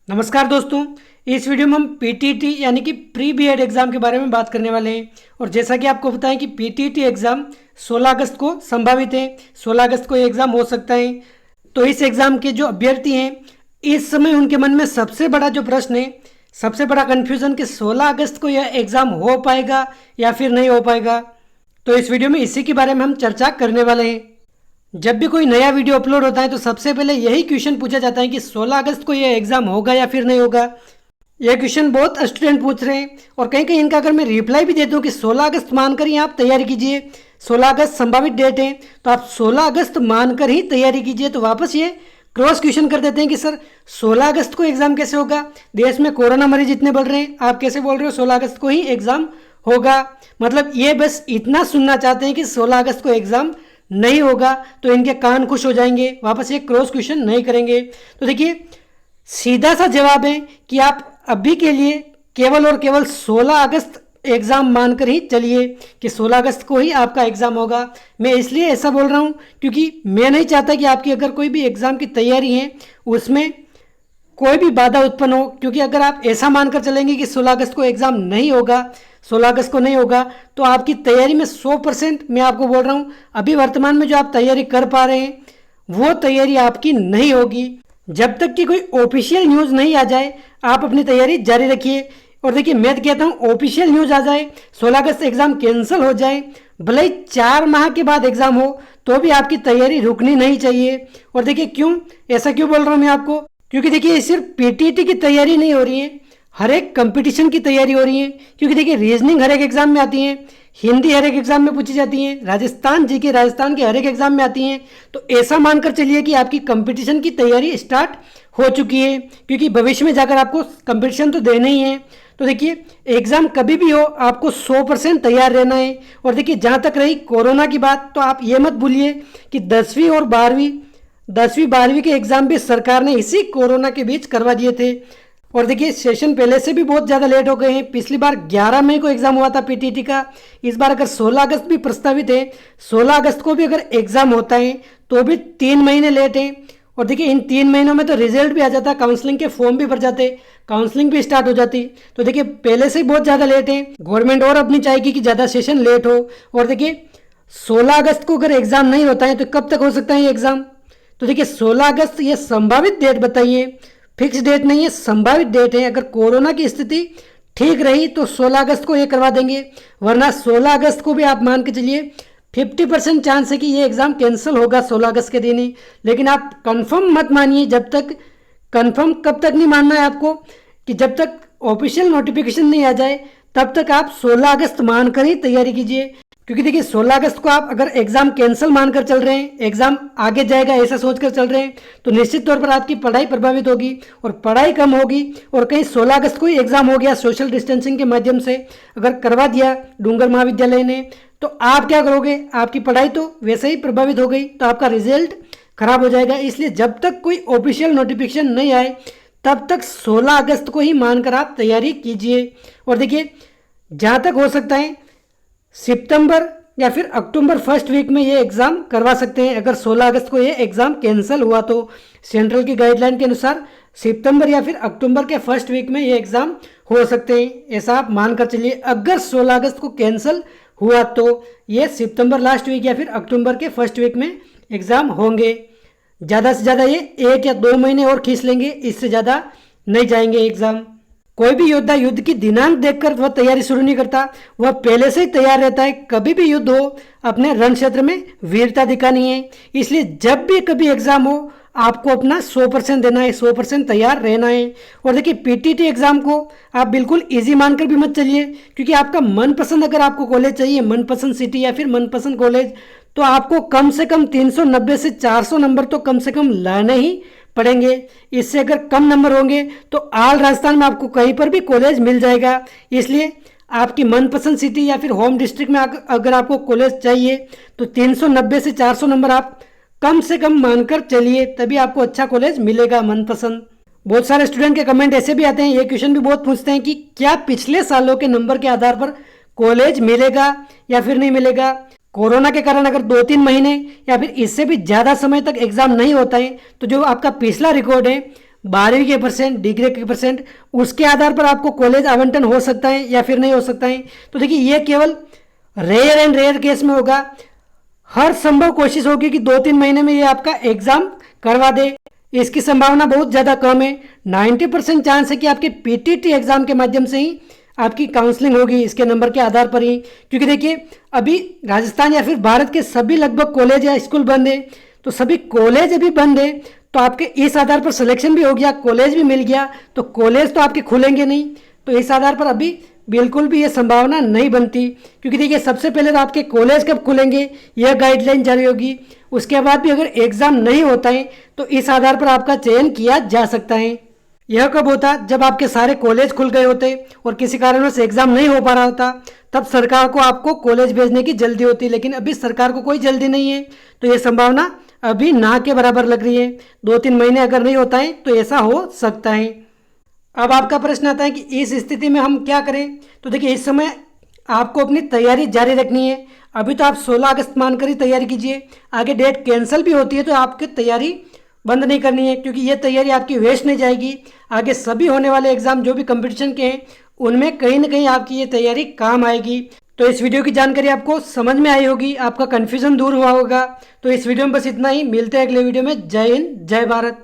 नमस्कार दोस्तों। इस वीडियो में हम पीटीटी यानी कि प्री बीएड एग्ज़ाम के बारे में बात करने वाले हैं। और जैसा कि आपको पता है कि पीटीटी एग्ज़ाम 16 अगस्त को संभावित है। 16 अगस्त को ये एग्ज़ाम हो सकता है। तो इस एग्ज़ाम के जो अभ्यर्थी हैं, इस समय उनके मन में सबसे बड़ा जो प्रश्न है, सबसे बड़ा कन्फ्यूज़न कि 16 अगस्त को यह एग्ज़ाम हो पाएगा या फिर नहीं हो पाएगा। तो इस वीडियो में इसी के बारे में हम चर्चा करने वाले हैं। जब भी कोई नया वीडियो अपलोड होता है तो सबसे पहले यही क्वेश्चन पूछा जाता है कि 16 अगस्त को यह एग्ज़ाम होगा या फिर नहीं होगा। यह क्वेश्चन बहुत स्टूडेंट पूछ रहे हैं और कहीं कहीं इनका अगर मैं रिप्लाई भी देता हूँ कि 16 अगस्त मानकर ही आप तैयारी कीजिए, 16 अगस्त संभावित डेट है तो आप 16 अगस्त मानकर ही तैयारी कीजिए, तो वापस ये क्रॉस क्वेश्चन कर देते हैं कि सर 16 अगस्त को एग्ज़ाम कैसे होगा, देश में कोरोना मरीज इतने बढ़ रहे हैं, आप कैसे बोल रहे हो 16 अगस्त को ही एग्ज़ाम होगा। मतलब ये बस इतना सुनना चाहते हैं कि 16 अगस्त को एग्ज़ाम नहीं होगा तो इनके कान खुश हो जाएंगे, वापस ये क्रॉस क्वेश्चन नहीं करेंगे। तो देखिए सीधा सा जवाब है कि आप अभी के लिए केवल और केवल 16 अगस्त एग्ज़ाम मानकर ही चलिए कि 16 अगस्त को ही आपका एग्ज़ाम होगा। मैं इसलिए ऐसा बोल रहा हूँ क्योंकि मैं नहीं चाहता कि आपकी अगर कोई भी एग्ज़ाम की तैयारी है उसमें कोई भी बाधा उत्पन्न हो, क्योंकि अगर आप ऐसा मानकर चलेंगे कि 16 अगस्त को एग्ज़ाम नहीं होगा, 16 अगस्त को नहीं होगा, तो आपकी तैयारी में 100% मैं आपको बोल रहा हूँ अभी वर्तमान में जो आप तैयारी कर पा रहे हैं वो तैयारी आपकी नहीं होगी। जब तक कि कोई ऑफिशियल न्यूज़ नहीं आ जाए आप अपनी तैयारी जारी रखिए। और देखिए मैं तो कहता हूँ ऑफिशियल न्यूज़ आ जाए, 16 अगस्त एग्ज़ाम कैंसिल हो जाए, भले ही 4 माह के बाद एग्ज़ाम हो तो भी आपकी तैयारी रुकनी नहीं चाहिए। और देखिए क्यों ऐसा क्यों बोल रहा हूँ मैं आपको, क्योंकि देखिए सिर्फ पीटीटी की तैयारी नहीं हो रही है, हर एक कंपटीशन की तैयारी हो रही है। क्योंकि देखिए रीजनिंग हर एक एग्जाम में आती है, हिंदी हर एक एग्जाम में पूछी जाती है, राजस्थान जीके राजस्थान के हर एक एग्जाम में आती हैं। तो ऐसा मानकर चलिए कि आपकी कंपटीशन की तैयारी स्टार्ट हो चुकी है, क्योंकि भविष्य में जाकर आपको कंपटीशन तो देना ही है। तो देखिए एग्ज़ाम कभी भी हो आपको 100% तैयार रहना है। और देखिए जहाँ तक रही कोरोना की बात, तो आप ये मत भूलिए कि 10वीं 12वीं के एग्ज़ाम भी सरकार ने इसी कोरोना के बीच करवा दिए थे। और देखिए सेशन पहले से भी बहुत ज़्यादा लेट हो गए हैं। पिछली बार 11 मई को एग्ज़ाम हुआ था पीटीटी का, इस बार अगर 16 अगस्त भी प्रस्तावित है, 16 अगस्त को भी अगर एग्ज़ाम होता है तो भी 3 महीने लेट हैं। और देखिए इन 3 महीनों में तो रिजल्ट भी आ जाता, काउंसलिंग के फॉर्म भी भर जाते, काउंसलिंग भी स्टार्ट हो जाती। तो देखिए पहले से ही बहुत ज़्यादा लेट है, गवर्नमेंट और अब नहीं चाहेगी कि ज़्यादा सेशन लेट हो। और देखिए 16 अगस्त को अगर एग्ज़ाम नहीं होता है तो कब तक हो सकता है ये एग्ज़ाम। तो देखिए 16 अगस्त ये संभावित डेट बताइए, फिक्स डेट नहीं है, संभावित डेट है। अगर कोरोना की स्थिति ठीक रही तो 16 अगस्त को ये करवा देंगे, वरना 16 अगस्त को भी आप मान के चलिए 50% चांस है कि ये एग्ज़ाम कैंसिल होगा 16 अगस्त के दिन ही। लेकिन आप कंफर्म मत मानिए, जब तक कंफर्म कब तक नहीं मानना है आपको, कि जब तक ऑफिशियल नोटिफिकेशन नहीं आ जाए तब तक आप 16 अगस्त मानकर ही तैयारी कीजिए। क्योंकि देखिए 16 अगस्त को आप अगर एग्ज़ाम कैंसिल मानकर चल रहे हैं, एग्ज़ाम आगे जाएगा ऐसा सोचकर चल रहे हैं, तो निश्चित तौर पर आपकी पढ़ाई प्रभावित होगी और पढ़ाई कम होगी। और कहीं 16 अगस्त को ही एग्ज़ाम हो गया सोशल डिस्टेंसिंग के माध्यम से अगर करवा दिया डूंगर महाविद्यालय ने, तो आप क्या करोगे, आपकी पढ़ाई तो वैसे ही प्रभावित हो गई, तो आपका रिजल्ट खराब हो जाएगा। इसलिए जब तक कोई ऑफिशियल नोटिफिकेशन नहीं आए तब तक 16 अगस्त को ही मानकर आप तैयारी कीजिए। और देखिए जहाँ तक हो सकता है सितंबर या फिर अक्टूबर फर्स्ट वीक में ये एग्ज़ाम करवा सकते हैं। अगर 16 अगस्त को ये एग्ज़ाम कैंसिल हुआ तो सेंट्रल की गाइडलाइन के अनुसार सितंबर या फिर अक्टूबर के फर्स्ट वीक में ये एग्ज़ाम हो सकते हैं, ऐसा आप मानकर चलिए। अगर 16 अगस्त को कैंसिल हुआ तो ये सितंबर लास्ट वीक या फिर अक्टूबर के फर्स्ट वीक में एग्ज़ाम होंगे। ज़्यादा से ज़्यादा ये 1 या 2 महीने और खींच लेंगे, इससे ज़्यादा नहीं जाएंगे एग्ज़ाम। कोई भी योद्धा युद्ध की दिनांक देखकर वह तैयारी शुरू नहीं करता, वह पहले से ही तैयार रहता है। कभी भी युद्ध हो अपने रण क्षेत्र में वीरता दिखानी है। इसलिए जब भी कभी एग्ज़ाम हो आपको अपना 100% देना है, 100% तैयार रहना है। और देखिए पीटीटी एग्ज़ाम को आप बिल्कुल इजी मानकर भी मत चलिए, क्योंकि आपका मनपसंद अगर आपको कॉलेज चाहिए, मनपसंद सिटी या फिर मनपसंद कॉलेज, तो आपको कम से कम 390 से 400 नंबर तो कम से कम लाने ही पढ़ेंगे। इससे अगर कम नंबर होंगे तो ऑल राजस्थान में आपको कहीं पर भी कॉलेज मिल जाएगा। इसलिए आपकी मनपसंद सिटी या फिर होम डिस्ट्रिक्ट में अगर आपको कॉलेज चाहिए तो 390 से 400 नंबर आप कम से कम मानकर चलिए, तभी आपको अच्छा कॉलेज मिलेगा मनपसंद। बहुत सारे स्टूडेंट के कमेंट ऐसे भी आते हैं, ये क्वेश्चन भी बहुत पूछते हैं कि क्या पिछले सालों के नंबर के आधार पर कॉलेज मिलेगा या फिर नहीं मिलेगा। कोरोना के कारण अगर 2-3 महीने या फिर इससे भी ज़्यादा समय तक एग्ज़ाम नहीं होता है तो जो आपका पिछला रिकॉर्ड है 12वीं के परसेंट, डिग्री के परसेंट, उसके आधार पर आपको कॉलेज आवंटन हो सकता है या फिर नहीं हो सकता है। तो देखिए ये केवल रेयर एंड रेयर केस में होगा। हर संभव कोशिश होगी कि 2-3 महीने में ये आपका एग्जाम करवा दे। इसकी संभावना बहुत ज़्यादा कम है। 90% चांस है कि आपके पीटीटी एग्जाम के माध्यम से ही आपकी काउंसलिंग होगी, इसके नंबर के आधार पर ही। क्योंकि देखिए अभी राजस्थान या फिर भारत के सभी लगभग कॉलेज या स्कूल बंद है। तो सभी कॉलेज अभी बंद है, तो आपके इस आधार पर सिलेक्शन भी हो गया, कॉलेज भी मिल गया, तो कॉलेज तो आपके खुलेंगे नहीं। तो इस आधार पर अभी बिल्कुल भी ये संभावना नहीं बनती। क्योंकि देखिए सबसे पहले तो आपके कॉलेज कब खुलेंगे यह गाइडलाइन जारी होगी। उसके बाद भी अगर एग्ज़ाम नहीं होता है तो इस आधार पर आपका चयन किया जा सकता है। यह कब होता, जब आपके सारे कॉलेज खुल गए होते और किसी कारणवश एग्ज़ाम नहीं हो पा रहा होता, तब सरकार को आपको कॉलेज भेजने की जल्दी होती। लेकिन अभी सरकार को कोई जल्दी नहीं है, तो ये संभावना अभी ना के बराबर लग रही है। 2-3 महीने अगर नहीं होता है तो ऐसा हो सकता है। अब आपका प्रश्न आता है कि इस स्थिति में हम क्या करें। तो देखिए इस समय आपको अपनी तैयारी जारी रखनी है। अभी तो आप 16 अगस्त मानकर ही तैयारी कीजिए। आगे डेट कैंसिल भी होती है तो आपकी तैयारी बंद नहीं करनी है, क्योंकि ये तैयारी आपकी वेस्ट नहीं जाएगी। आगे सभी होने वाले एग्जाम जो भी कंपटीशन के हैं उनमें कहीं ना कहीं आपकी ये तैयारी काम आएगी। तो इस वीडियो की जानकारी आपको समझ में आई होगी, आपका कन्फ्यूजन दूर हुआ होगा। तो इस वीडियो में बस इतना ही। मिलते हैं अगले वीडियो में। जय हिंद, जय भारत।